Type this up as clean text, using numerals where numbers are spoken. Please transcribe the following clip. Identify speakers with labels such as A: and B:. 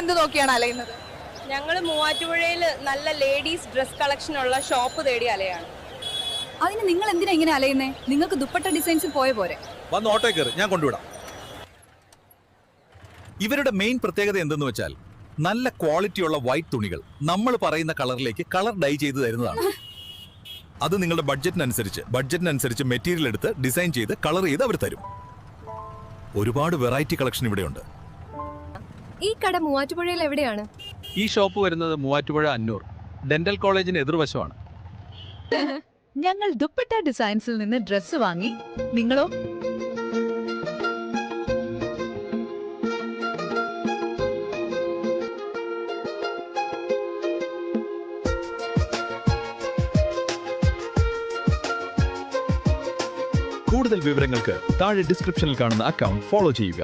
A: എന്ത് നോക്കിയാണ് അലയുന്നത്?
B: ഞങ്ങൾ മൂവാറ്റുപുഴയിൽ നല്ല ലേഡീസ് ഡ്രസ് കളക്ഷൻ ഉള്ള ഷോപ്പ് തേടി അലയാണ്.
A: അതിന് നിങ്ങൾ എന്തിനാ ഇങ്ങനെ അലയുന്നേ? നിങ്ങൾക്ക് ദുപ്പട്ട ഡിസൈൻസിൽ പോയ പോരെ.
C: വന്ന് ഓട്ടോ കയറി, ഞാൻ കൊണ്ടുവിടാം. ഇവരുടെ മെയിൻ പ്രത്യേകത എന്തെന്ന് വെച്ചാൽ നല്ല ക്വാളിറ്റിയുള്ള വൈറ്റ് തുണികൾ നമ്മൾ പറയുന്ന കളറിലേക്ക് കളർ ഡൈ ചെയ്ത് തരുന്നതാണ്. അത് നിങ്ങളുടെ ബഡ്ജറ്റിനനുസരിച്ച് മെറ്റീരിയൽ എടുത്ത് ഡിസൈൻ ചെയ്ത് കളർ ചെയ്ത് അവർ തരും. ഒരുപാട് വെറൈറ്റി കളക്ഷൻ ഇവിടെയുണ്ട്.
D: ഈ കട മൂവാറ്റുപുഴയിൽ എവിടെയാണ്?
E: ഈ ഷോപ്പ് വരുന്നത് മൂവാറ്റുപുഴ അന്നൂർ ഡെന്റൽ കോളേജിന് എതിർവശമാണ്.
F: ഞങ്ങൾ ദുപ്പട്ട ഡിസൈൻസിൽ നിന്ന് ഡ്രസ്സ് വാങ്ങി. നിങ്ങളോ?
E: കൂടുതൽ വിവരങ്ങൾക്ക് താഴെ ഡിസ്ക്രിപ്ഷനിൽ കാണുന്ന അക്കൗണ്ട് ഫോളോ ചെയ്യുക.